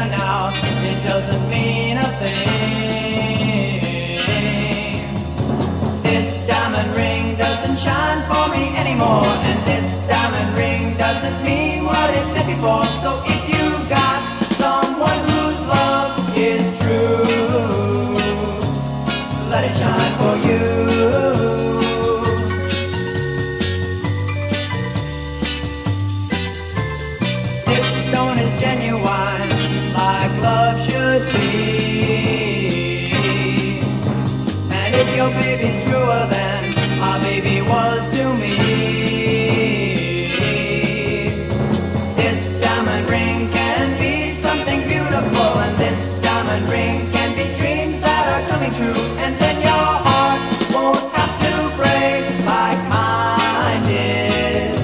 here now, it doesn't mean a thing. This diamond ring doesn't shine for me anymore, and this diamond ring doesn't mean what it did before. So if you got someone whose love is true, let it shine for you. This stone is genuine, like love should be. And if your baby's truer than my baby was to me, this diamond ring can be something beautiful, and this diamond ring can be dreams that are coming true. And then your heart won't have to break like mine did,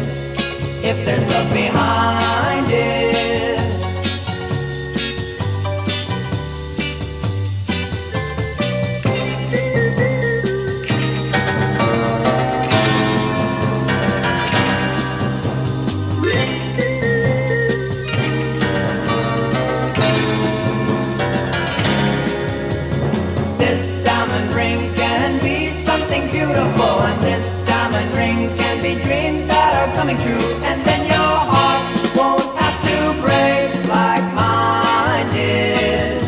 if there's love behind it. This diamond ring can be something beautiful, and this diamond ring can be dreams that are coming true. And then your heart won't have to break like mine did,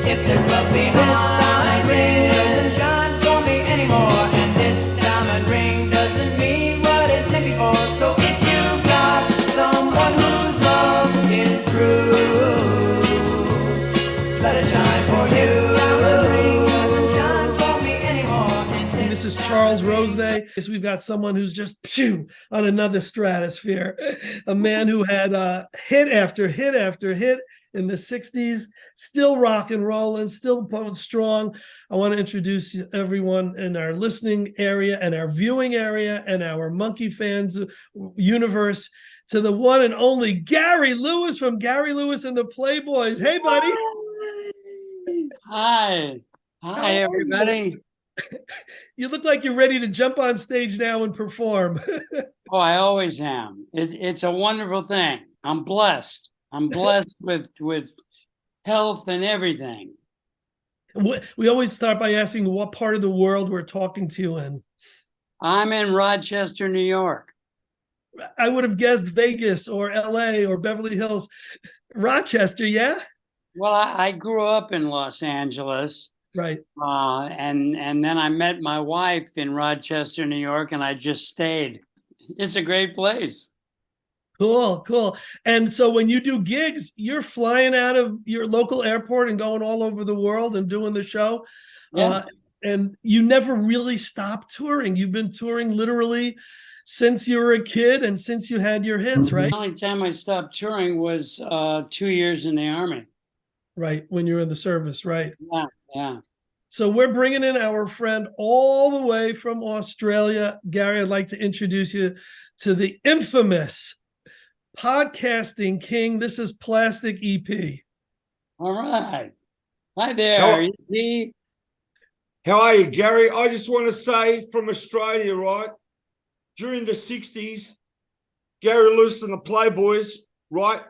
if there's love behind it. Doesn't shine for me anymore, and this diamond ring doesn't mean what it did before. So if you've got someone whose love is true, let it shine for you. This is Charles Rosenay. We've got someone who's just on another stratosphere. A man who had hit after hit after hit in the 60s, still rock and rolling, still going strong. I want to introduce everyone in our listening area and our viewing area and our monkey fans universe to the one and only Gary Lewis from Gary Lewis and the Playboys. Hey, buddy. Hi. Hi, everybody. You look like you're ready to jump on stage now and perform. Oh, I always am. It's a wonderful thing. I'm blessed. I'm blessed with health and everything. We always start by asking what part of the world we're talking to you in. I'm in Rochester, New York. I would have guessed Vegas or LA or Beverly Hills. Rochester, yeah? Well, I grew up in Los Angeles. Right. And then I met my wife in Rochester, New York, and I just stayed. It's a great place. Cool. And so when you do gigs, you're flying out of your local airport and going all over the world and doing the show. Yeah. And you never really stop touring. You've been touring literally since you were a kid and since you had your hits, right? The only time I stopped touring was 2 years in the Army. Right, when you're in the service, right? Yeah. So we're bringing in our friend all the way from Australia. Gary, I'd like to introduce you to the infamous podcasting king. This is Plastic EP. All right. Hi there, EP. How are you, Gary? I just want to say from Australia, right? During the 60s, Gary Lewis and the Playboys, right?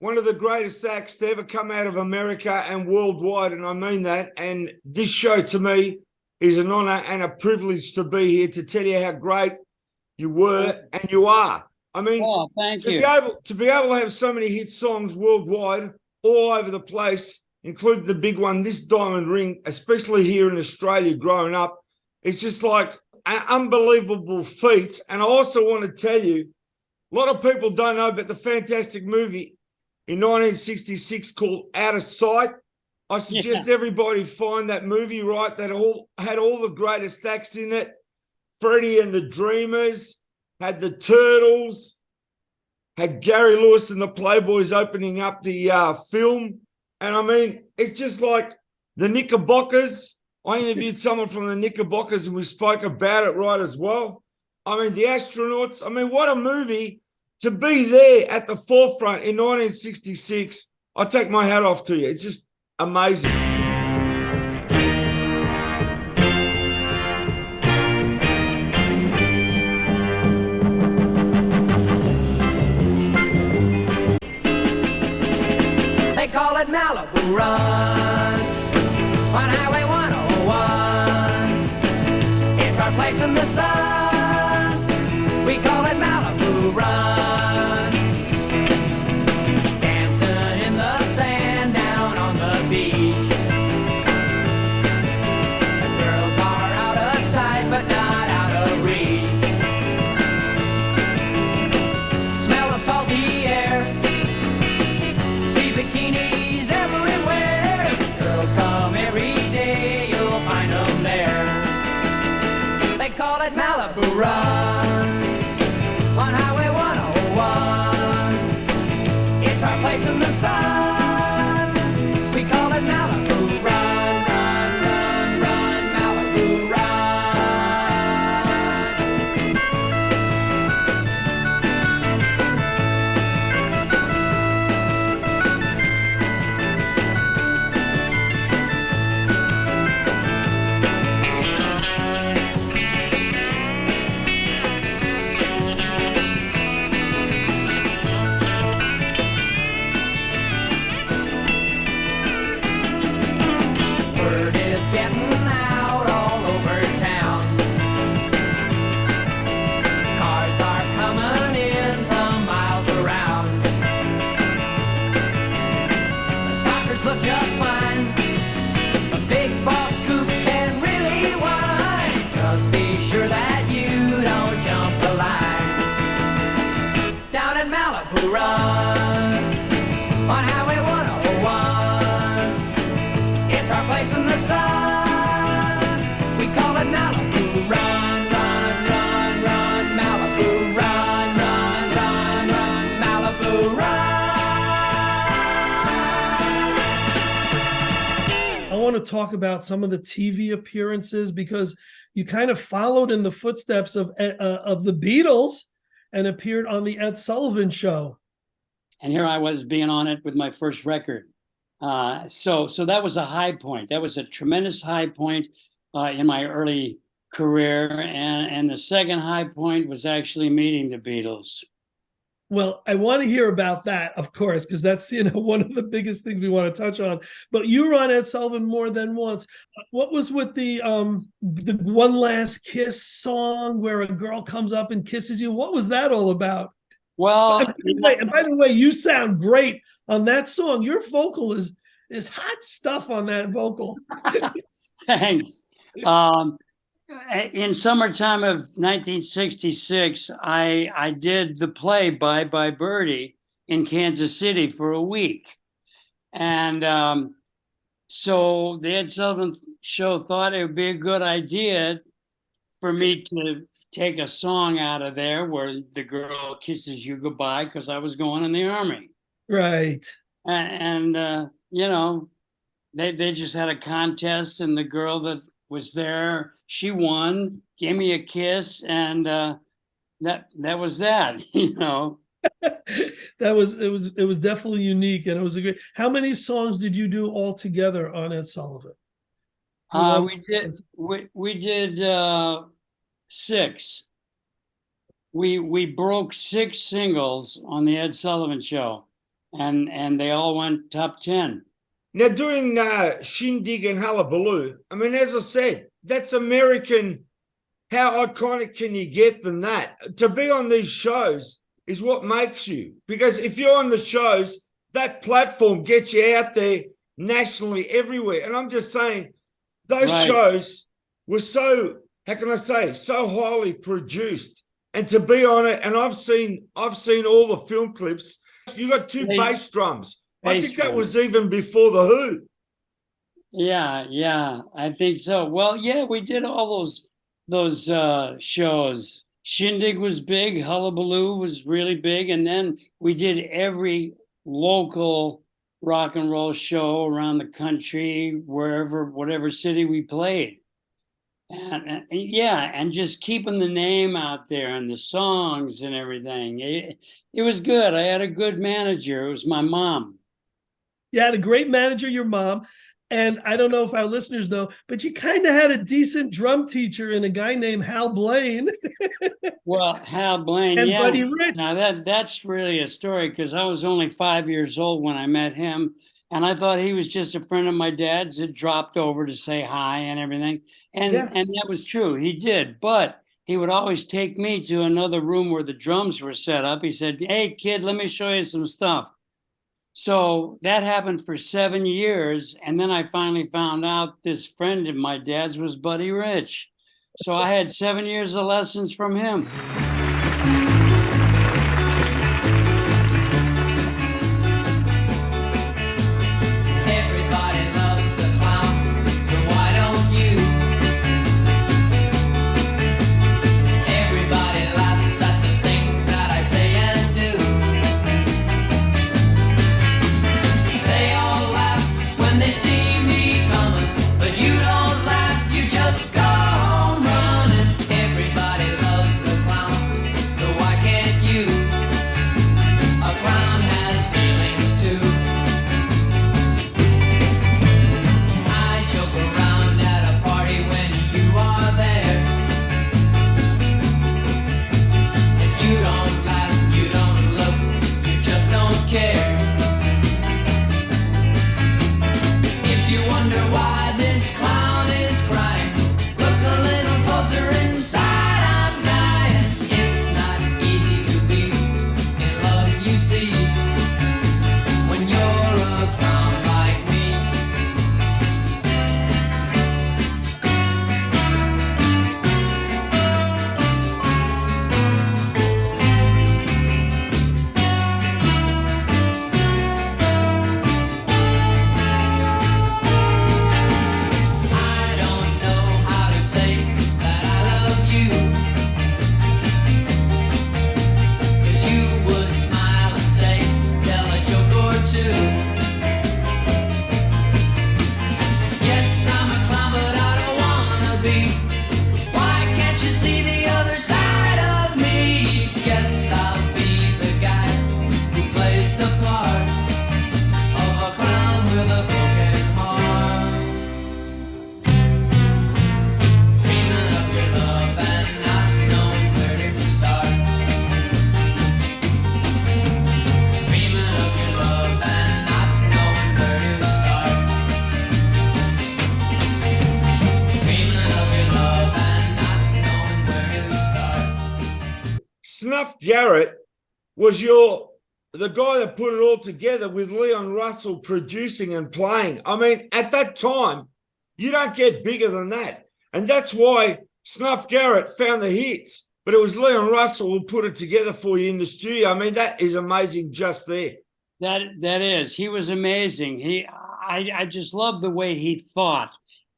One of the greatest acts to ever come out of America and worldwide, and I mean that. And this show to me is an honor and a privilege to be here to tell you how great you were and you are. I mean, thank you. To be able to have so many hit songs worldwide, all over the place, including the big one, this Diamond Ring, especially here in Australia growing up, it's just like an unbelievable feat. And I also want to tell you, a lot of people don't know about the fantastic movie in 1966 called Out of Sight. I suggest everybody find that movie, right? That had all the greatest acts in it. Freddie and the Dreamers, had the Turtles, had Gary Lewis and the Playboys opening up the film. And I mean, it's just like the Knickerbockers. I interviewed someone from the Knickerbockers and we spoke about it, right, as well. I mean, the Astronauts. I mean, what a movie. To be there at the forefront in 1966, I take my hat off to you. It's just amazing. call it Malibu Run on Highway 101. It's our place in the sun. We call it Malibu Run. Dancing in the sand down on the beach. The girls are out of sight but not out of reach. Smell the salty air. See bikinis everywhere. Girls come every day, you'll find them there. They call it Malibu Run on Highway 101. It's our place in the sun. We call it Malibu Run, run, run, run, Malibu Run. Word is getting out all over town. Cars are coming in from miles around. The stalkers look just fine, but big boss coupes can really whine. Just be sure that you don't jump the line. Down at Malibu Run on Highway 101. It's our place in the sun. We call it Malibu Run, run, run, run, Malibu Run, run, run, run, Malibu Run. I want to talk about some of the TV appearances because you kind of followed in the footsteps of the Beatles and appeared on the Ed Sullivan Show. And here I was being on it with my first record. So that was a high point. That was a tremendous high point in my early career. And the second high point was actually meeting the Beatles. Well, I want to hear about that, of course, because that's one of the biggest things we want to touch on. But you were on Ed Sullivan more than once. What was with the One Last Kiss song where a girl comes up and kisses you? What was that all about? Well, And by the way, you sound great on that song. Your vocal is hot stuff on that vocal. thanks. In summertime of 1966, I did the play Bye Bye Birdie in Kansas City for a week. And so the Ed Sullivan Show thought it would be a good idea for me to take a song out of there where the girl kisses you goodbye because I was going in the Army. Right. And you know, they just had a contest, and the girl that was there, she won, gave me a kiss, and that was that. You know, It was definitely unique, and it was a great. How many songs did you do all together on Ed Sullivan? we did 6. We broke 6 singles on the Ed Sullivan Show, and they all went top 10. Now, doing Shindig and Hullabaloo, I mean, as I said, that's American. How iconic can you get than that? To be on these shows is what makes you. Because if you're on the shows, that platform gets you out there nationally everywhere. And I'm just saying, those shows were so, how can I say, so highly produced. And to be on it, and I've seen all the film clips. You got 2 bass drums. I think that was even before the Who. Yeah, I think so. Well, yeah, we did all those shows. Shindig was big, Hullabaloo was really big, and then we did every local rock and roll show around the country, whatever city we played. And yeah, and just keeping the name out there and the songs and everything. It was good. I had a good manager. It was my mom. You had a great manager, your mom. And I don't know if our listeners know, but you kind of had a decent drum teacher in a guy named Hal Blaine. Well, Hal Blaine, and yeah. Buddy Rich. Now that's really a story, because I was only 5 years old when I met him, And I thought he was just a friend of my dad's that dropped over to say hi and everything. Yeah. And that was true. He did. But he would always take me to another room where the drums were set up. He said, "Hey, kid, let me show you some stuff." So that happened for 7 years. And then I finally found out this friend of my dad's was Buddy Rich. So I had 7 years of lessons from him. Everybody loves a clown, so why don't you? Everybody laughs at the things that I say and do. They all laugh when they see me coming, but you don't laugh, you just go home running. Everybody loves a clown, so why can't you? A clown has feelings too. I joke around at a party when you are there. If you don't laugh, you don't look, you just don't care. If you wonder why this clown is crying, look a little closer inside, I'm dying. It's not easy to be in love, you see, when you're a clown like me. I don't know how to say that I love you, 'cause you would smile and say, tell a joke or two. Yes, I'm a clown, but I don't wanna be. Why can't you see the other side of me? Yes, I'll be the guy who plays the part of a clown with a broken heart. Dreaming of your love and not knowing where to start. Dreaming of your love and not knowing where to start. Dreaming of your love and not knowing where to start. Snuff Garrett was the guy that put it all together with Leon Russell producing and playing. I mean, at that time, you don't get bigger than that. And that's why Snuff Garrett found the hits. But it was Leon Russell who put it together for you in the studio. I mean, that is amazing just there. That is, he was amazing. I just love the way he thought.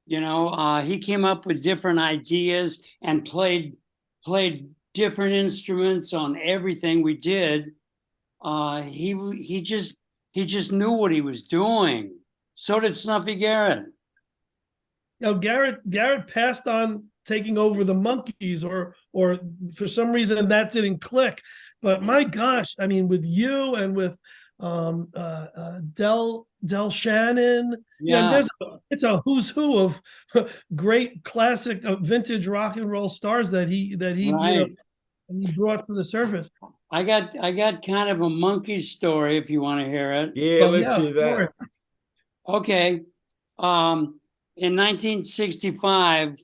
You know, he came up with different ideas and played different instruments on everything we did. He just knew what he was doing. So did Snuffy Garrett. You know, Garrett passed on taking over the Monkees, or for some reason that didn't click. But my gosh, I mean, with you and with Del Shannon, Yeah, it's a who's who of great classic vintage rock and roll stars that he right. he brought to the surface. I got kind of a monkey story if you want to hear it. Yeah, So let's yeah, hear that. Okay. In 1965,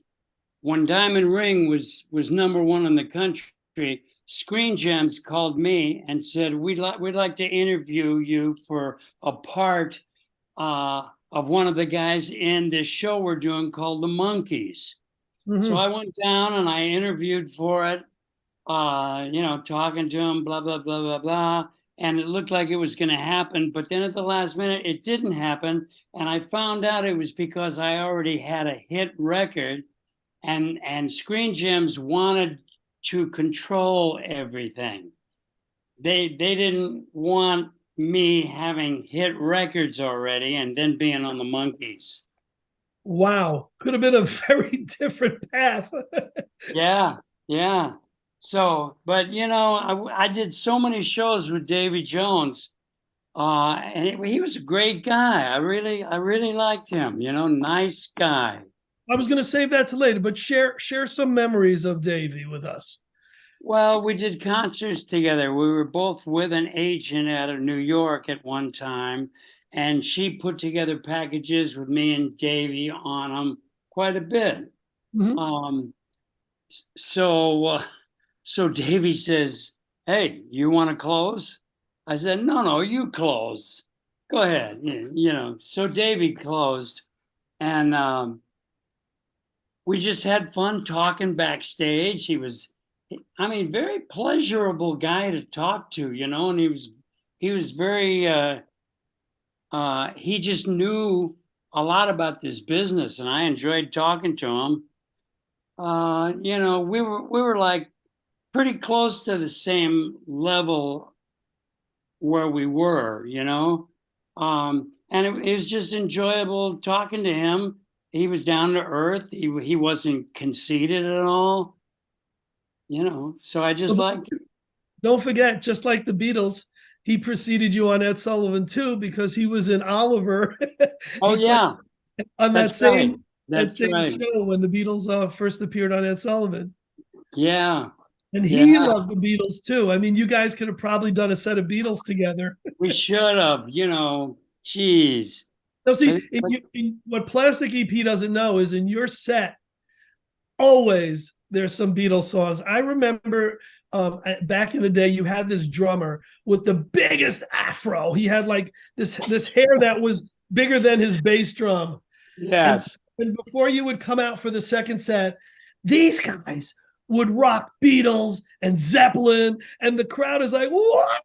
when Diamond Ring was #1 in the country, Screen Gems called me and said, we'd like to interview you for a part of one of the guys in this show we're doing called The Monkees. So I went down and I interviewed for it, talking to him, blah, blah, blah, blah, blah. And it looked like it was going to happen. But then at the last minute, it didn't happen. And I found out it was because I already had a hit record, and Screen Gems wanted to control everything. They didn't want me having hit records already and then being on the Monkees. Wow, could have been a very different path. Yeah. So, but I did so many shows with Davy Jones, and he was a great guy. I really liked him. Nice guy. I was going to save that to later, but share some memories of Davey with us. Well, we did concerts together. We were both with an agent out of New York at one time, and she put together packages with me and Davey on them quite a bit. Mhm. So Davey says, "Hey, you want to close?" I said, "No, you close. Go ahead." So Davey closed, and we just had fun talking backstage. I mean, very pleasurable guy to talk to, and he was very he just knew a lot about this business, and I enjoyed talking to him. We were like pretty close to the same level where we were, and it was just enjoyable talking to him. He was down to earth. He wasn't conceited at all, so I just liked him. Don't forget, just like the Beatles, he preceded you on Ed Sullivan too, because he was in Oliver. Oh He played yeah, on that's right. that That's same right. show when the Beatles first appeared on Ed Sullivan. Yeah, And yeah. he loved the Beatles too. I mean, you guys could have probably done a set of Beatles together. We should have, geez. Now, see, But what Plastic EP doesn't know is in your set, always there's some Beatles songs. I remember back in the day, you had this drummer with the biggest afro. He had like this hair that was bigger than his bass drum. yes. And before you would come out for the second set, these guys would rock Beatles and Zeppelin, and the crowd is like, "What?"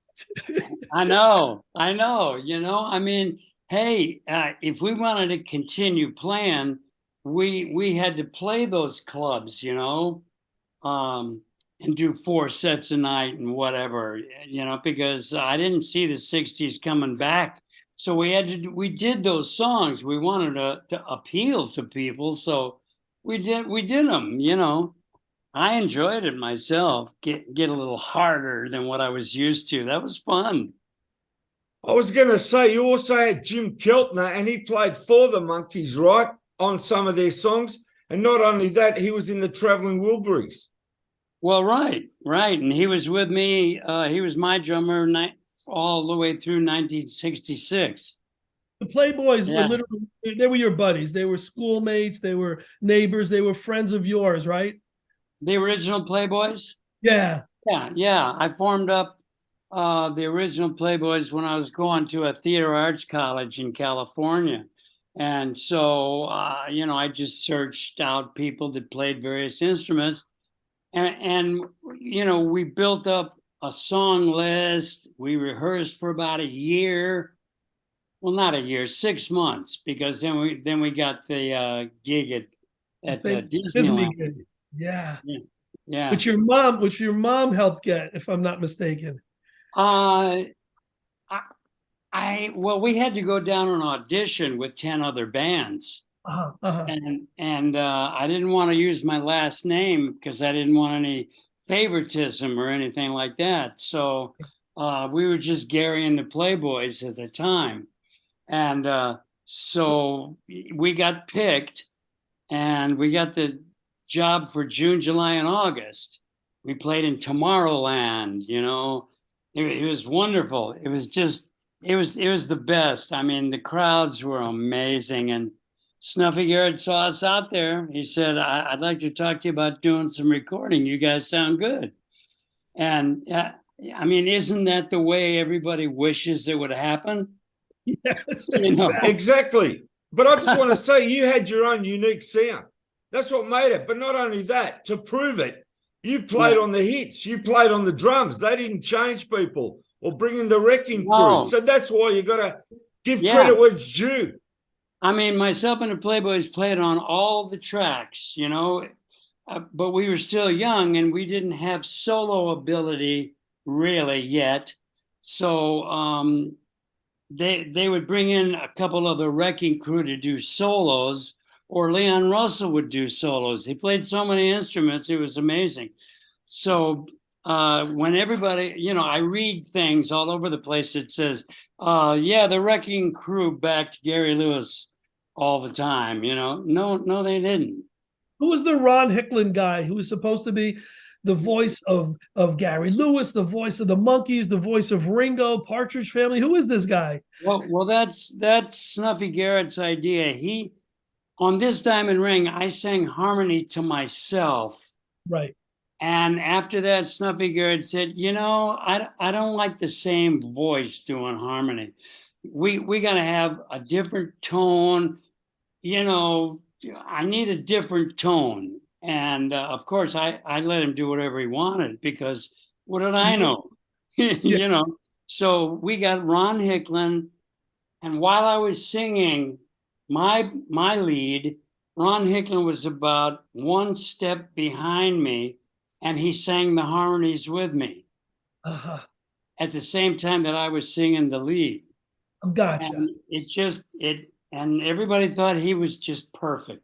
I know. I mean, hey, if we wanted to continue playing, we had to play those clubs, um, and do 4 sets a night and whatever, because I didn't see the '60s coming back. So we did those songs. We wanted to appeal to people, so we did them, I enjoyed it myself. Get a little harder than what I was used to. That was fun. I was going to say, you also had Jim Keltner, and he played for the Monkees, right, on some of their songs. And not only that, he was in the Traveling Wilburys. Well, right, and he was with me. He was my drummer all the way through 1966. The Playboys were Yeah, literally, they were your buddies. They were schoolmates, they were neighbors, they were friends of yours, right? the original Playboys. Yeah. Yeah. I formed up the original Playboys when I was going to a theater arts college in California. And so, I just searched out people that played various instruments. And we built up a song list. We rehearsed for about a year. Well, not a year, 6 months, because then we got the gig at Disney Disneyland. gig. Yeah. Yeah. Yeah. Which your mom helped get, if I'm not mistaken. Uh, well, we had to go down an audition with 10 other bands. Uh-huh. And I didn't want to use my last name because I didn't want any favoritism or anything like that. So we were just Gary and the Playboys at the time. And so we got picked, and we got the job for June, July, and August. We played in Tomorrowland, it was wonderful. It was the best. I mean, the crowds were amazing. And Snuffy Garrett saw us out there. He said, I'd like to talk to you about doing some recording. You guys sound good. And I mean, isn't that the way everybody wishes it would happen? Yes, Exactly. But I just want to say, you had your own unique sound. That's what made it. But not only that, to prove it, you played on the hits. You played on the drums. They didn't change people or bring in the wrecking crew. So that's why you got to give credit where it's due. I mean, myself and the Playboys played on all the tracks, but we were still young and we didn't have solo ability really yet. So they would bring in a couple of the wrecking crew to do solos, or Leon Russell would do solos. He played so many instruments, it was amazing. So when everybody, I read things all over the place that says, the wrecking crew backed Gary Lewis all the time, No, they didn't. Who was the Ron Hicklin guy who was supposed to be the voice of Gary Lewis, the voice of the Monkees, the voice of Ringo, Partridge Family. Who is this guy? Well, that's Snuffy Garrett's idea. He on this diamond ring, I sang harmony to myself. Right. And after that, Snuffy Garrett said, I don't like the same voice doing harmony. We got to have a different tone. I need a different tone. And of course, I let him do whatever he wanted, because what did I know? So we got Ron Hicklin. And while I was singing my lead, Ron Hicklin was about one step behind me, and he sang the harmonies with me at the same time that I was singing the lead. Gotcha. And and everybody thought he was just perfect,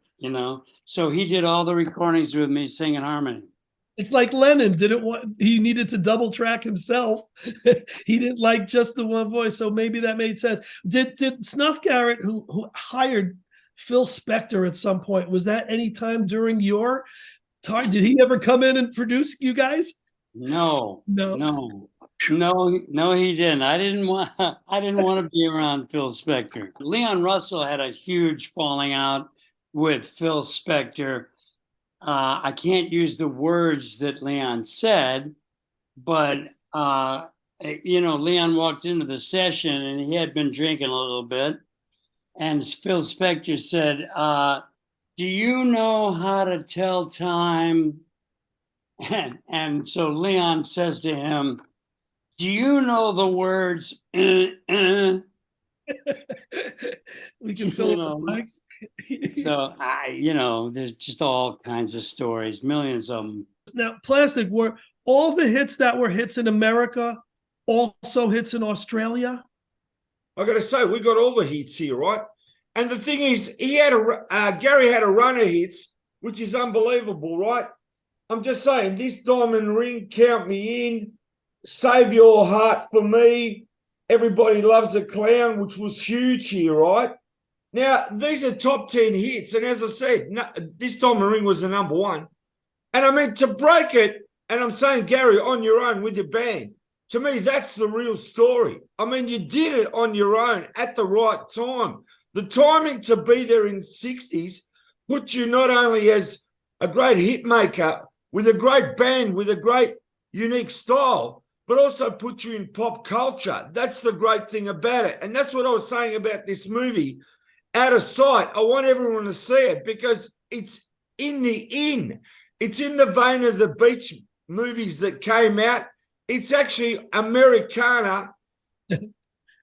So he did all the recordings with me singing harmony. It's like Lennon he needed to double track himself. He didn't like just the one voice, so maybe that made sense. Did Snuff Garrett, who hired Phil Spector at some point, was that any time during your time? Did he ever come in and produce you guys? No, he didn't. I didn't want to be around Phil Spector. Leon Russell had a huge falling out with Phil Spector. I can't use the words that Leon said, but Leon walked into the session and he had been drinking a little bit, and Phil Spector said, "Do you know how to tell time?" And so Leon says to him, "Do you know the words?" We can fill in the blanks. So there's just all kinds of stories, millions of them. Now, Plastic, were all the hits that were hits in America also hits in Australia? I got to say, we got all the hits here, right? And the thing is, Gary had a run of hits, which is unbelievable, right? I'm just saying, This Diamond Ring, Count Me In, Save Your Heart for Me, Everybody Loves a Clown, which was huge here, right? Now, these are top 10 hits. And as I said, This Diamond Ring was the number one. And I mean, to break it, and I'm saying, Gary, on your own with your band, to me, that's the real story. I mean, you did it on your own at the right time. The timing to be there in the 60s put you not only as a great hit maker with a great band, with a great unique style, but also put you in pop culture. That's the great thing about it. And that's what I was saying about this movie, Out of Sight. I want everyone to see it because it's It's in the vein of the beach movies that came out. It's actually Americana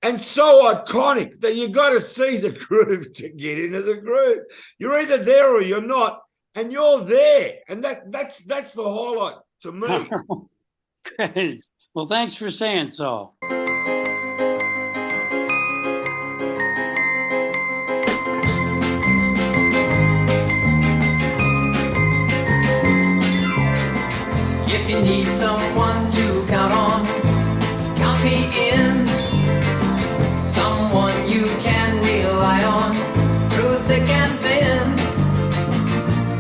and so iconic that you got to see the groove to get into the groove. You're either there or you're not, and you're there. And that's the highlight to me. Great. Well, thanks for saying so. If you need someone to count on, count me in. Someone you can rely on through thick and thin.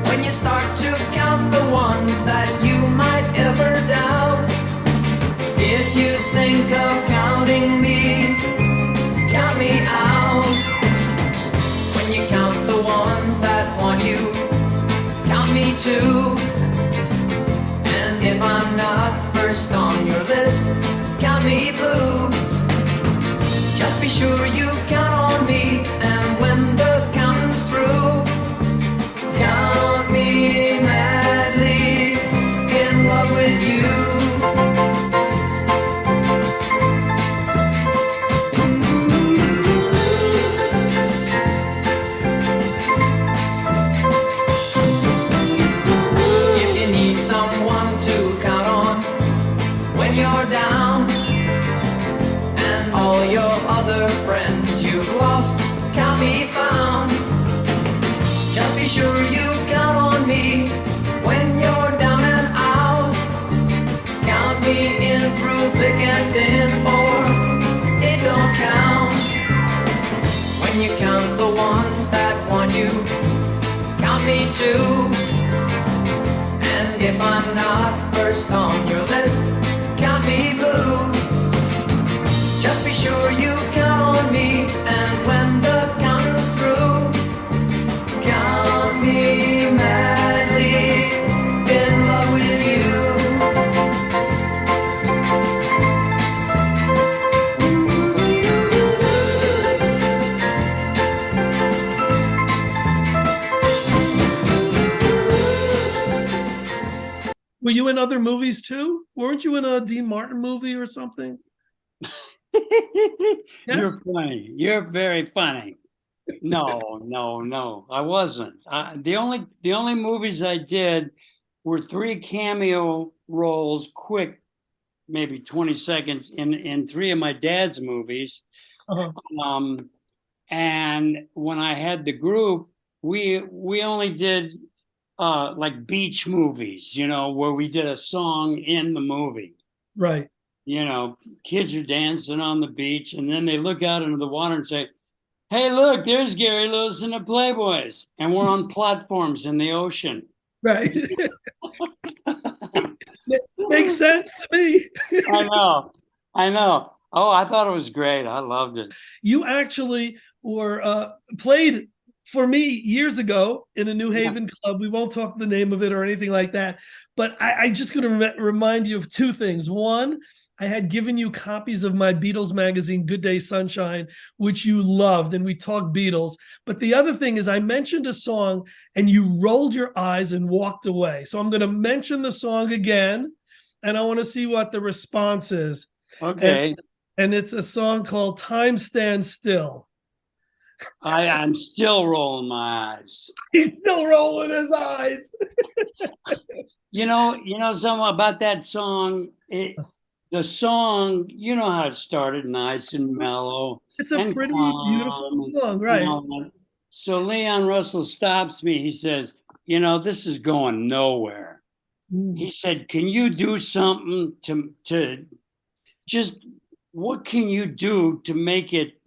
When you start to count the ones that you might ever doubt, if you think of counting me, count me out. When you count the ones that want you, count me too. And if I'm not first on your list, count me blue. Just be sure you count on me, and when the counting's through, count me madly in love with you. If you need someone to count on when you're down, and all your other friends you've lost can't be found, just be sure you count on me when you're down and out. Count me in through thick and thin, or it don't count. When you count the ones that want you, count me too. And if I'm not first on your list, count me blue. Just be sure you count on me, and when the count's through, count me madly in love with you. Were you in other movies too? Weren't you in a Dean Martin movie or something? You're funny. You're very funny. No, I wasn't. The only movies I did were 3 cameo roles, quick, maybe 20 seconds in 3 of my dad's movies. Uh-huh. And when I had the group, we only did like beach movies, where we did a song in the movie. Right. Kids are dancing on the beach, and then they look out into the water and say, "Hey, look, there's Gary Lewis and the Playboys," and we're on platforms in the ocean. Right. Makes sense to me. I know. Oh, I thought it was great. I loved it. You actually were played for me years ago in a New Haven club. We won't talk the name of it or anything like that, but I just going to remind you of 2 things. One, I had given you copies of my Beatles magazine, Good Day Sunshine, which you loved, and we talked Beatles. But the other thing is I mentioned a song and you rolled your eyes and walked away. So I'm going to mention the song again, and I want to see what the response is. Okay. And it's a song called Time Stands Still. I'm still rolling my eyes. He's still rolling his eyes. You know something about that song. The song, you know how it started, nice and mellow. It's a and pretty calm beautiful song, and right? all that. So Leon Russell stops me. He says, "This is going nowhere." He said, "Can you do something to just, what can you do to make it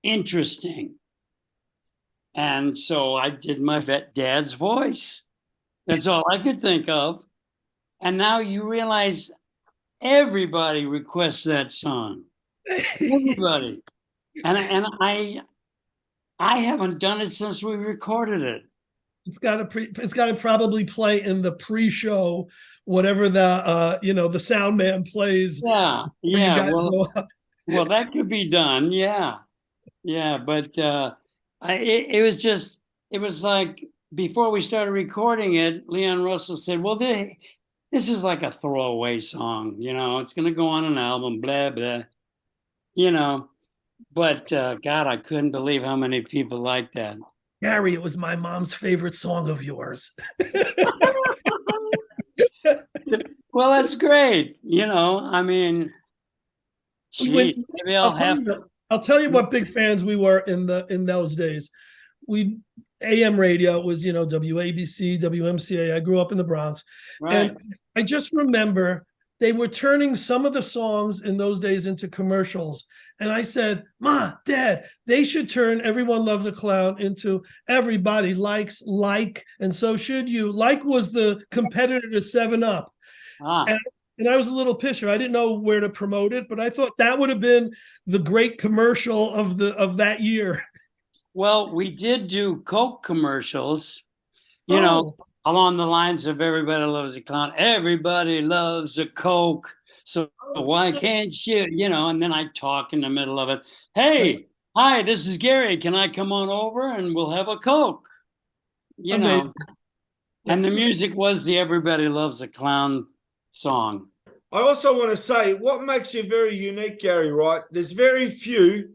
interesting?" And so I did my dad's voice. That's all I could think of. And now you realize everybody requests that song. Everybody. And I haven't done it since we recorded it. It's got to probably play in the pre-show, whatever the sound man plays. Yeah. Well, that could be done. Yeah. But it was like, before we started recording it, Leon Russell said, "Well, this is like a throwaway song. It's going to go on an album, blah, blah, But God, I couldn't believe how many people like that. Gary, it was my mom's favorite song of yours. Well, that's great. I mean, geez, maybe I'll tell you what big fans we were in those days. We AM radio was, WABC, WMCA. I grew up in the Bronx. Right. And I just remember they were turning some of the songs in those days into commercials. And I said, "Ma, Dad, they should turn Everyone Loves a Clown into Everybody Likes Like, and so should you." Like was the competitor to 7-Up. And I was a little pisser. I didn't know where to promote it, but I thought that would have been the great commercial of that year. Well, we did do Coke commercials, along the lines of "Everybody loves a clown. Everybody loves a Coke. So why can't you?" And then I talk in the middle of it. "Hey, hi, this is Gary. Can I come on over and we'll have a Coke?" And the music was the "Everybody Loves a Clown" song. I also want to say what makes you very unique, Gary, right? There's very few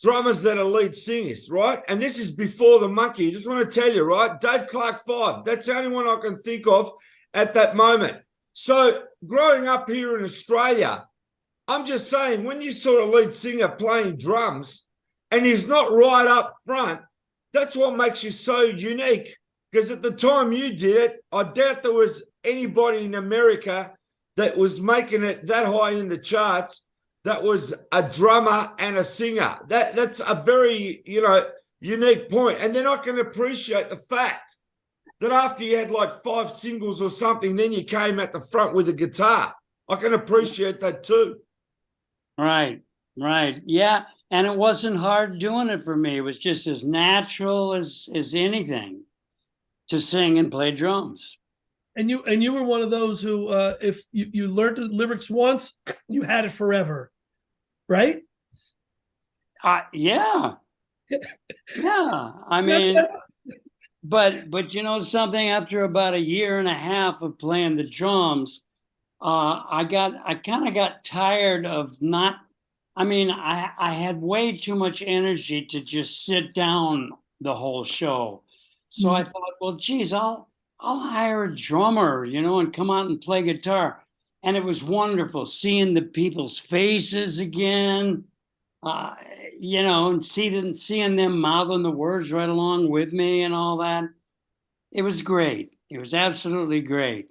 drummers that are lead singers, right? And this is before the Monkey. I just want to tell you, right? Dave Clark 5. That's the only one I can think of at that moment. So growing up here in Australia, I'm just saying, when you saw a lead singer playing drums and he's not right up front, that's what makes you so unique. Because at the time you did it, I doubt there was anybody in America that was making it that high in the charts that was a drummer and a singer. That's a very, unique point. And then I can appreciate the fact that after you had like 5 singles or something, then you came at the front with a guitar. I can appreciate that too. Right, right. Yeah. And it wasn't hard doing it for me. It was just as natural as anything to sing and play drums. And you were one of those who, if you learned the lyrics once, you had it forever, right? Yeah. Yeah. I mean, but you know something, after about a year and a half of playing the drums, I kind of got tired of not, I mean, I had way too much energy to just sit down the whole show. So I thought, well, geez, I'll hire a drummer, you know, and come out and play guitar. And it was wonderful seeing the people's faces again, uh, you know, and seeing them mouthing the words right along with me and all that. It was great. It was absolutely great.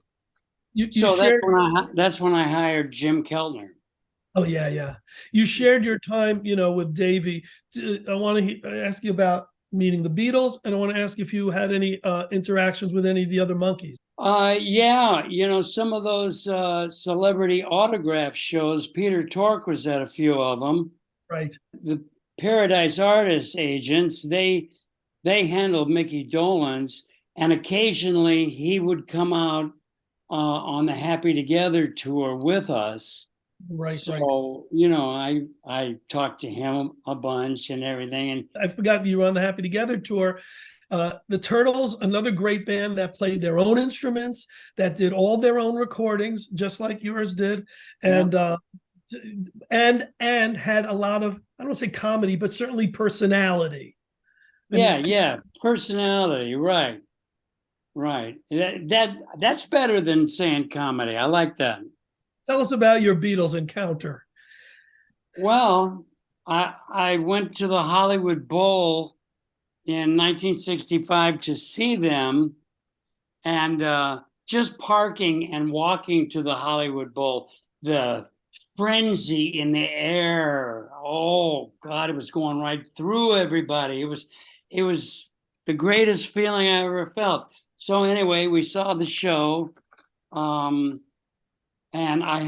You So shared. that's when I hired Jim Keltner. Oh yeah, yeah. You shared your time, with Davey. I want to ask you about meeting the Beatles, and I want to ask if you had any interactions with any of the other monkeys. Yeah, you know, some of those celebrity autograph shows, Peter Tork was at a few of them. Right. The Paradise Artist agents, they handled Mickey Dolenz, and occasionally he would come out on the Happy Together tour with us. Right. So, you know, I talked to him a bunch and everything. And I forgot you were on the Happy Together tour. The Turtles, another great band that played their own instruments, that did all their own recordings, just like yours did, and and had a lot of, I don't want to say comedy, but certainly personality. yeah, personality, right. Right. That's better than saying comedy. I like that. Tell us about your Beatles encounter. Well, I went to the Hollywood Bowl in 1965 to see them, and just parking and walking to the Hollywood Bowl, the frenzy in the air. Oh God, it was going right through everybody. It was the greatest feeling I ever felt. So anyway, we saw the show, and I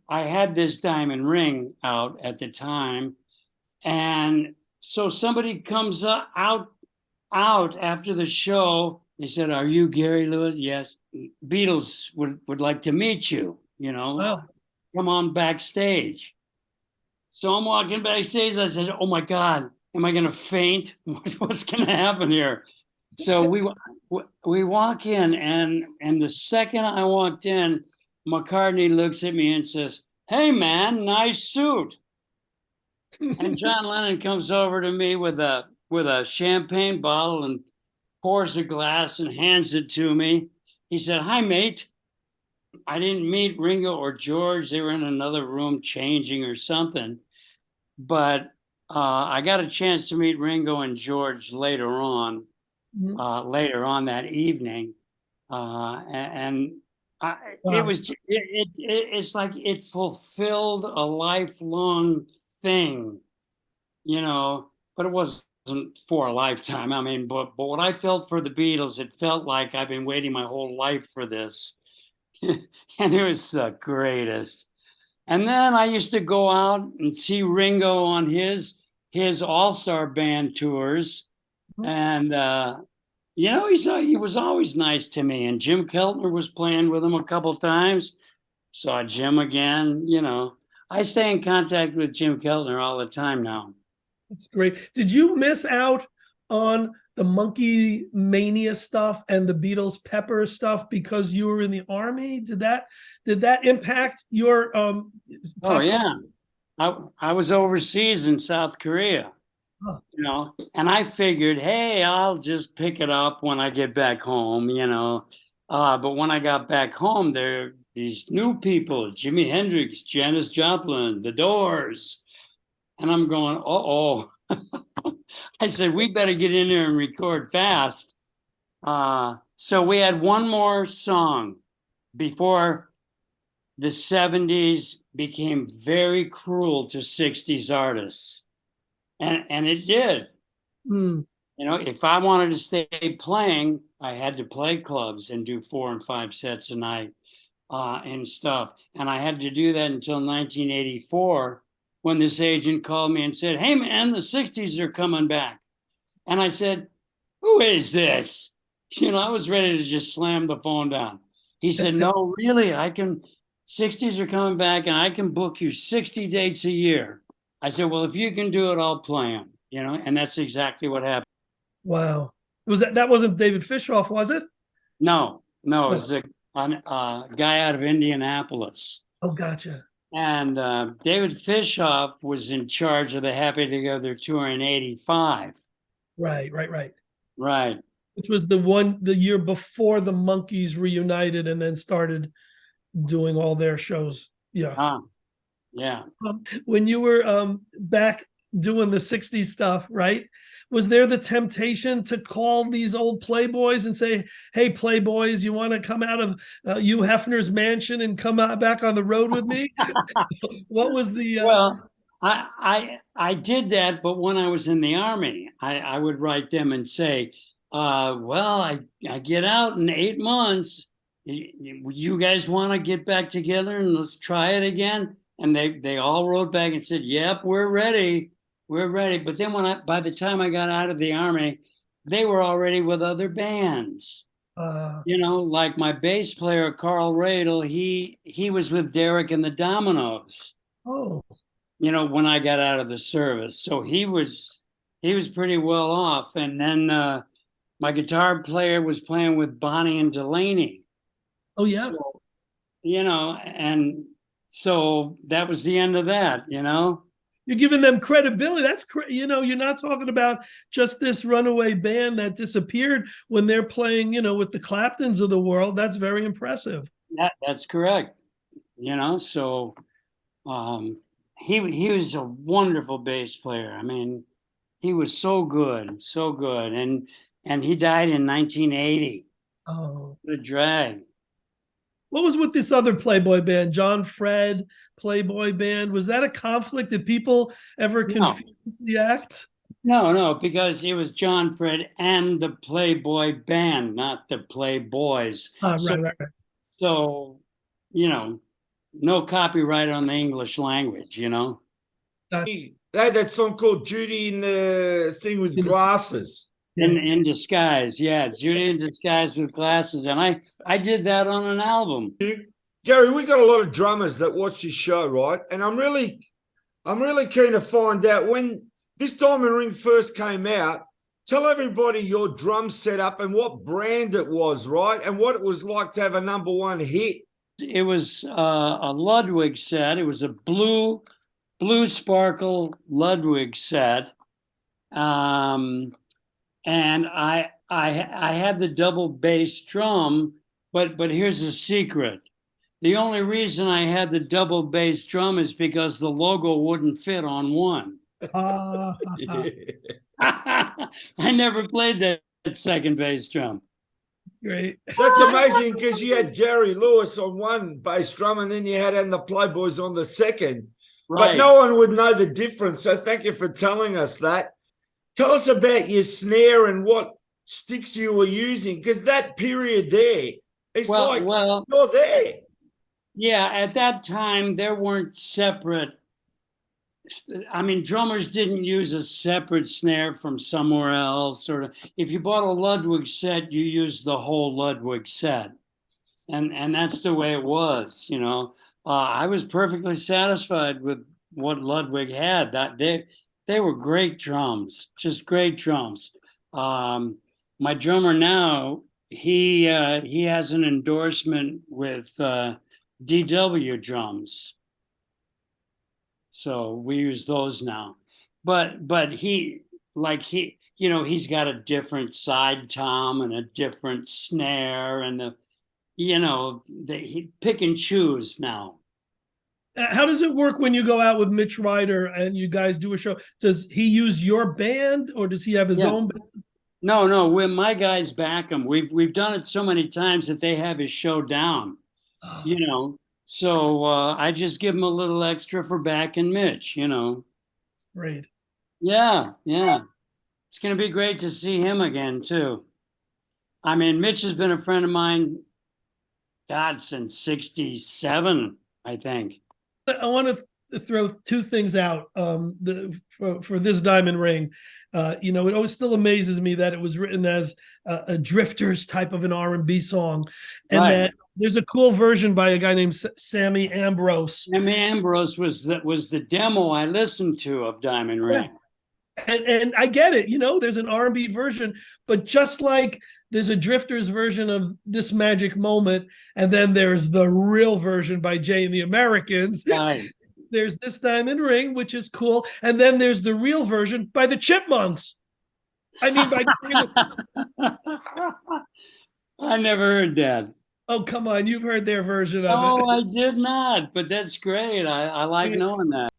had this diamond ring out at the time, and so somebody comes out after the show. They said, "Are you Gary Lewis?" Yes. Beatles would like to meet you. You know, Wow. come on backstage. So I'm walking backstage. I said, "Oh my God, am I going to faint? What's going to happen here?" So we walk in, and the second I walked in, McCartney looks at me and says, "Hey man, nice suit." And John Lennon comes over to me with a champagne bottle and pours a glass and hands it to me. He said, "Hi mate." I didn't meet Ringo or George. They were in another room changing or something. But I got a chance to meet Ringo and George later on that evening, and it Wow. was it's like it fulfilled a lifelong thing, you know. But it wasn't for a lifetime. I mean, but what I felt for the Beatles, it felt like I've been waiting my whole life for this, and it was the greatest. And then I used to go out and see Ringo on his All-Star Band tours, and you know, he was always nice to me. And Jim Keltner was playing with him a couple times. Saw Jim again. You know, I stay in contact with Jim Keltner all the time now. That's great. Did you miss out on the Monkey Mania stuff and the Beatles Pepper stuff because you were in the army? Did that impact your Oh pop? yeah, I was overseas in South Korea. Huh. You know, and I figured, hey, I'll just pick it up when I get back home. You know, but when I got back home, there are these new people: Jimi Hendrix, Janis Joplin, The Doors. And I'm going, uh-oh. I said, we better get in there and record fast. So we had one more song before the 70s became very cruel to 60s artists. And it did. Mm. You know, if I wanted to stay playing, I had to play clubs and do 4 and 5 sets a night and stuff. And I had to do that until 1984 when this agent called me and said, "Hey, man, the 60s are coming back." And I said, "Who is this?" You know, I was ready to just slam the phone down. He said, "No, really, 60s are coming back and I can book you 60 dates a year." I said, "Well, if you can do it, I'll play them," you know, and that's exactly what happened. Wow. Was that wasn't David Fishoff, was it? No, no, Oh, it's a guy out of Indianapolis. oh, gotcha. And David Fishoff was in charge of the Happy Together tour in '85. Right, right, right. Right. Which was the year before the Monkees reunited and then started doing all their shows. Yeah. Yeah. When you were back doing the 60s stuff, right? Was there the temptation to call these old Playboys and say, "Hey, Playboys, you want to come out of Hugh Hefner's mansion and come out back on the road with me?" What was the Well, I did that, but when I was in the army, I would write them and say, well, I get out in 8 months. You guys want to get back together and let's try it again? And they all wrote back and said, "Yep, we're ready. We're ready." But then by the time I got out of the army, they were already with other bands. You know, like my bass player, Carl Radel, he was with Derek and the Dominoes, oh, you know, when I got out of the service. So he was pretty well off. And then my guitar player was playing with Bonnie and Delaney. oh yeah. So, you know, and so that was the end of that, you know. You're giving them credibility. You're not talking about just this runaway band that disappeared when they're playing, with the Claptons of the world. That's very impressive. That's correct. You know, so um he was a wonderful bass player. I mean, he was so good, so good. And he died in 1980. Oh, What a drag. what was with this other Playboy band, John Fred Playboy band? Was that a conflict? Did people ever No, confuse the act? no, because it was John Fred and the Playboy band, not the Playboys. So, Right, right, right. so, you know, no copyright on the English language, you know. They had that song called Judy in the thing with glasses. In disguise, yeah, Judy in disguise with glasses, and I did that on an album. Gary, we got a lot of drummers that watch this show, right? And I'm really keen to find out when this Diamond Ring first came out. Tell everybody your drum setup and what brand it was, right? And what it was like to have a #1 hit. It was a Ludwig set. It was a blue sparkle Ludwig set, and I had the double bass drum. But here's a secret: the only reason I had the double bass drum is because the logo wouldn't fit on one. I never played that second bass drum. Great. That's amazing because you had Gary Lewis on one bass drum and then you had and the Playboys on the second. Right. But no one would know the difference. So thank you for telling us that. Tell us about your snare and what sticks you were using, because that period there, it's well, you're there. Yeah, at that time there weren't separate. I mean, drummers didn't use a separate snare from somewhere else. Or if you bought a Ludwig set, you used the whole Ludwig set, and that's the way it was. You know, I was perfectly satisfied with what Ludwig had. That they were great drums, just great drums. My drummer now, he has an endorsement with DW drums. So we use those now. But he's got a different side tom and a different snare and he pick and choose now. How does it work when you go out with Mitch Ryder and you guys do a show? Does he use your band or does he have his own band? No, when my guys back him. We've done it so many times that they have his show down. You know. So I just give him a little extra for back and Mitch, you know. Great. Yeah. It's going to be great to see him again too. I mean, Mitch has been a friend of mine, God, since '67, I think. I want to throw two things out for this diamond ring. It always still amazes me that it was written as a drifters type of an R&B song, and Right. that there's a cool version by a guy named Sammy Ambrose. Sammy Ambrose was the demo I listened to of Diamond Ring. Yeah. And I get it, there's an R&B version, but just like there's a drifters version of This Magic Moment, and then there's the real version by Jay and the Americans. Right. There's This Diamond Ring, which is cool, and then there's the real version by the Chipmunks. I mean, I never heard that. oh, come on, you've heard their version of Oh, it. I did not, but that's great. I like knowing that.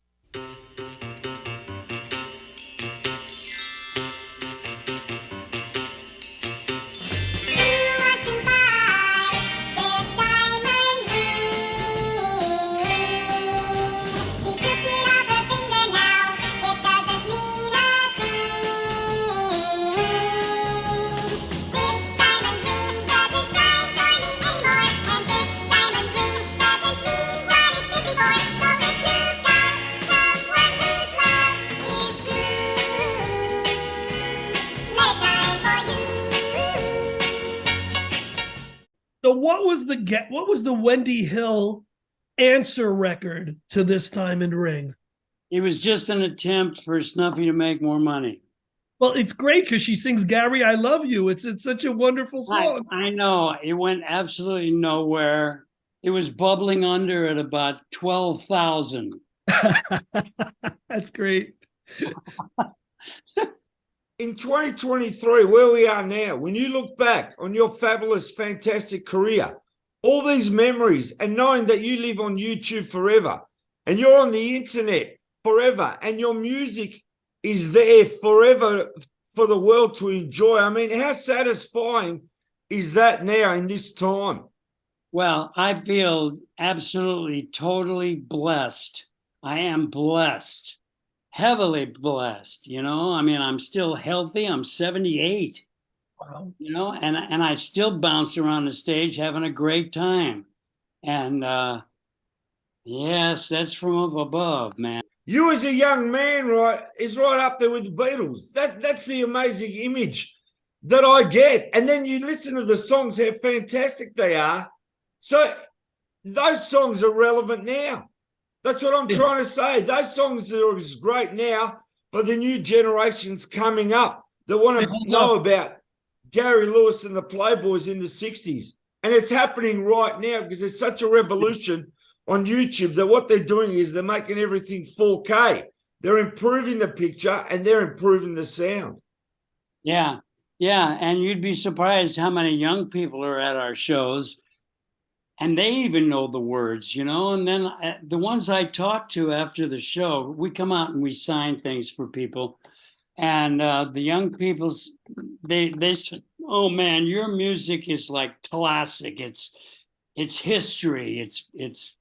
So what was the Wendy Hill answer record to This Diamond Ring? It was just an attempt for Snuffy to make more money. Well, it's great because she sings "Gary, I Love You." It's such a wonderful song. I know. It went absolutely nowhere. It was bubbling under at about 12,000. That's great. In 2023, where we are now, when you look back on your fabulous, fantastic career, all these memories, and knowing that you live on YouTube forever, and you're on the internet forever, and your music is there forever for the world to enjoy. I mean, how satisfying is that now in this time? Well, I feel absolutely, totally blessed. I am blessed. Heavily blessed, I mean, I'm still healthy. I'm 78, Wow. and I still bounce around the stage having a great time. And yes, that's from up above, man. You as a young man, right, is right up there with the Beatles. That's the amazing image that I get. And then you listen to the songs, how fantastic they are. So those songs are relevant now. That's what I'm trying to say. Those songs are as great now for the new generations coming up that want to know about Gary Lewis and the Playboys in the 60s. And it's happening right now because there's such a revolution on YouTube that what they're doing is they're making everything 4K. They're improving the picture and they're improving the sound. Yeah. Yeah. And you'd be surprised how many young people are at our shows. And they even know the words, and then the ones I talk to after the show, we come out and we sign things for people. And the young people, they say, oh man, your music is like classic. It's history. It's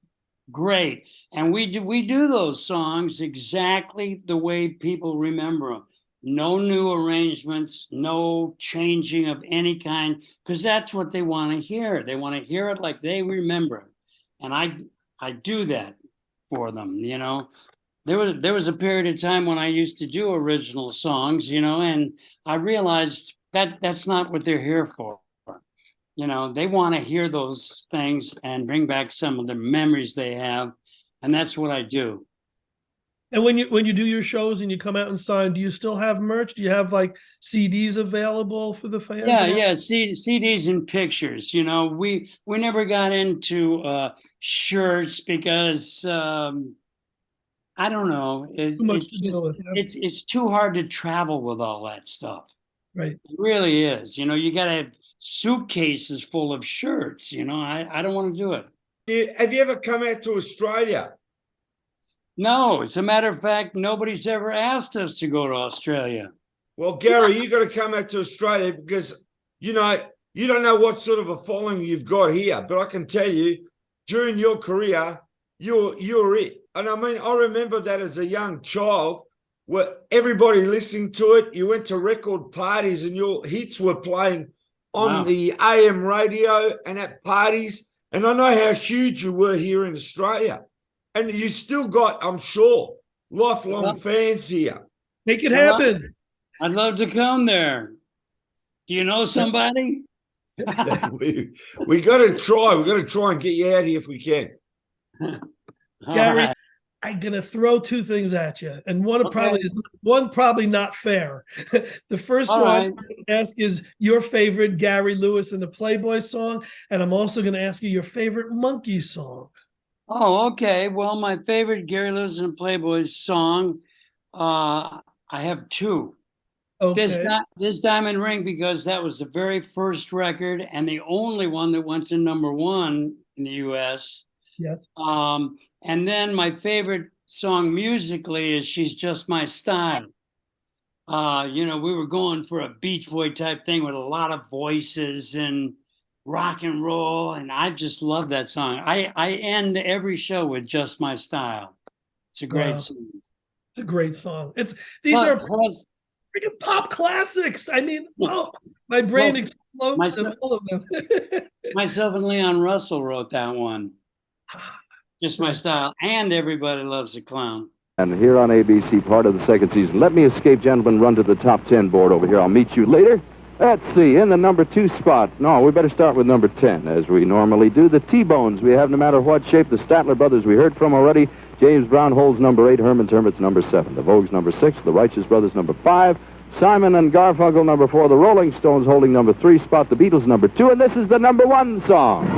great. And we do those songs exactly the way people remember them. No new arrangements, no changing of any kind, because that's what they want to hear. They want to hear it like they remember it. And I do that for them, There was a period of time when I used to do original songs, and I realized that that's not what they're here for. They want to hear those things and bring back some of the memories they have. And that's what I do. And when you do your shows and you come out and sign, do you still have merch? Do you have like CDs available for the fans? Yeah. CDs and pictures. We never got into shirts because I don't know. Too much to deal with. It's too hard to travel with all that stuff. Right. It really is. You got to have suitcases full of shirts. I don't want to do it. Have you ever come out to Australia? No, as a matter of fact, nobody's ever asked us to go to Australia. Well, Gary, you got to come out to Australia because, you don't know what sort of a following you've got here. But I can tell you, during your career, you're it. And I mean, I remember that as a young child, were everybody listening to it. You went to record parties and your hits were playing on Wow. the AM radio and at parties. And I know how huge you were here in Australia. And you still got, I'm sure, lifelong Well- fans here. Make it Well, happen. I'd love to come there. Do you know somebody? we got to try. We got to try and get you out here if we can. All Gary, right. I'm gonna throw two things at you, and one Okay. probably not fair. The first All one right. I'm gonna ask is your favorite Gary Lewis and the Playboys song, and I'm also going to ask you your favorite Monkey song. Oh, okay. Well, my favorite Gary Lewis and Playboys song, I have two. Okay, This Diamond Ring, because that was the very first record and the only one that went to #1 in the US. yes, And then my favorite song musically is She's Just My Style. We were going for a Beach Boy type thing with a lot of voices and rock and roll, and I just love that song. I end every show with Just My Style. It's a great Wow. song. it's a great song. These are Plus, freaking pop classics. I mean, oh, my brain Plus, explodes myself- at all of them. myself and Leon Russell wrote that one. Just My Right. Style, and Everybody Loves a Clown. And here on ABC, part of the second season. Let me escape, gentlemen, run to the top 10 board over here. I'll meet you later. Let's see, in the number 2 spot. No, we better start with number 10, as we normally do. The T-Bones we have no matter what shape. The Statler Brothers we heard from already. James Brown holds number 8. Herman's Hermits number 7. The Vogues number 6. The Righteous Brothers number 5. Simon and Garfunkel number 4. The Rolling Stones holding number 3 spot. The Beatles number 2. And this is the number 1 song.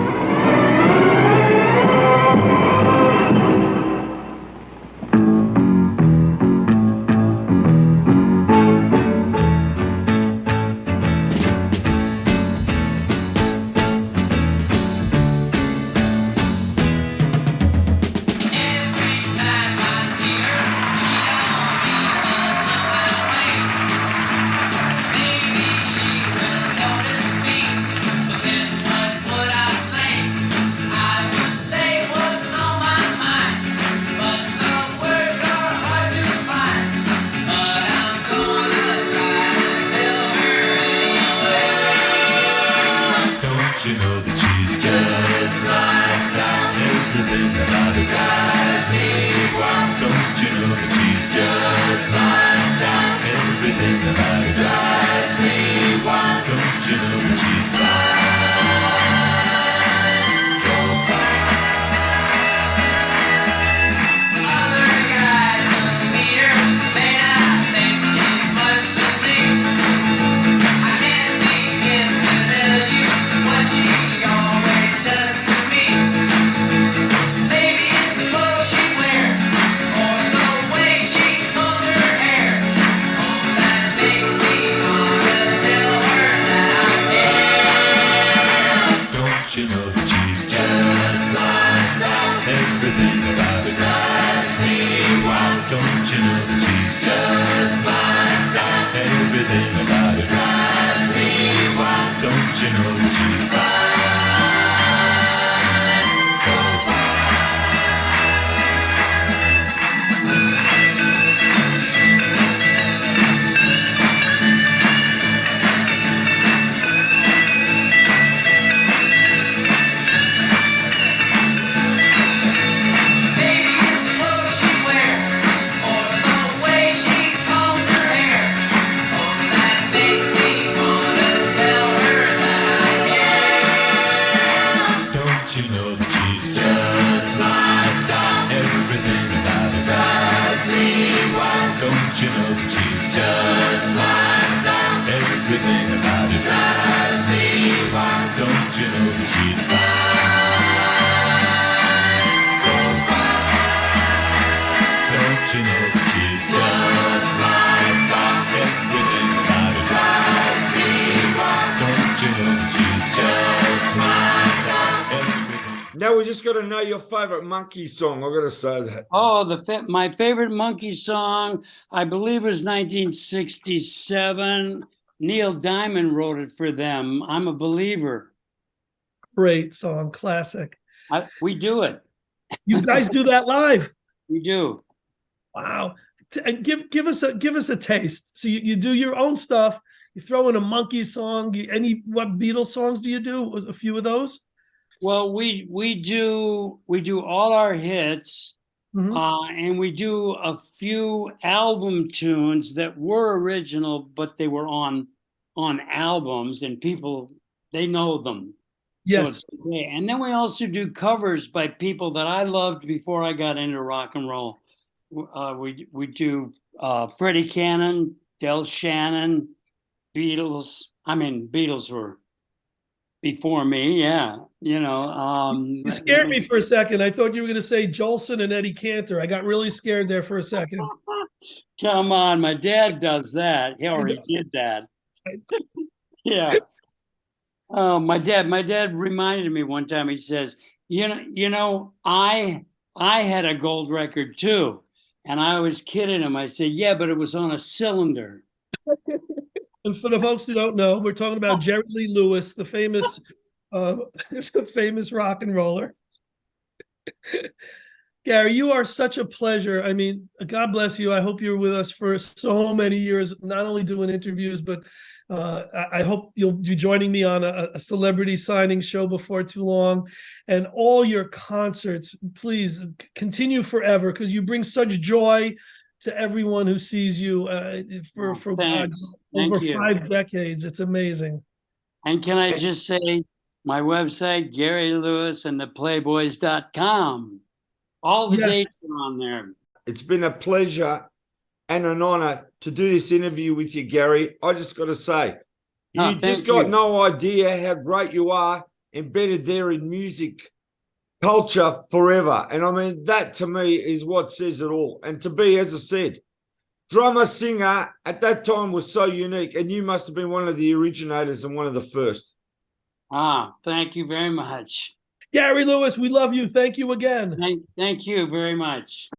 Now we just got to know your favorite Monkey song. I got to say that. Oh, my favorite Monkey song, I believe, was 1967. Neil Diamond wrote it for them. I'm a Believer. Great song, classic. We do it. You guys do that live. We do. Wow. And give us a taste. So you do your own stuff. You throw in a Monkey song. What Beatles songs do you do? A few of those. Well, we do all our hits, Mhm. and we do a few album tunes that were original, but they were on albums, and people they know them, so Yes. it's okay. And then we also do covers by people that I loved before I got into rock and roll. We do Freddie Cannon, Del Shannon, Beatles. I mean, Beatles were before me, yeah. You scared me for a second. I thought you were going to say Jolson and Eddie Cantor. I got really scared there for a second. Come on, my dad does that. He already did that. Yeah. My dad reminded me one time. He says, I had a gold record too, and I was kidding him. I said, yeah, but it was on a cylinder. And for the folks who don't know, we're talking about Jerry Lee Lewis, the famous, the famous rock and roller. Gary, you are such a pleasure. I mean, God bless you. I hope you're with us for so many years, not only doing interviews, but I hope you'll be joining me on a celebrity signing show before too long. And all your concerts, please continue forever, because you bring such joy to everyone who sees you for God, Thanks. over Thank you. 5 decades. It's amazing. And can I just say my website, Gary Lewis and the Playboys.com. All the Yes. dates are on there. It's been a pleasure and an honor to do this interview with you, Gary. I just got to say, you just got no idea how great you are, embedded there in music culture forever. And I mean, that to me is what says it all. And to be, as I said, drummer, singer at that time was so unique. And you must have been one of the originators and one of the first. Thank you very much. Gary Lewis, we love you. Thank you again. Thank you very much.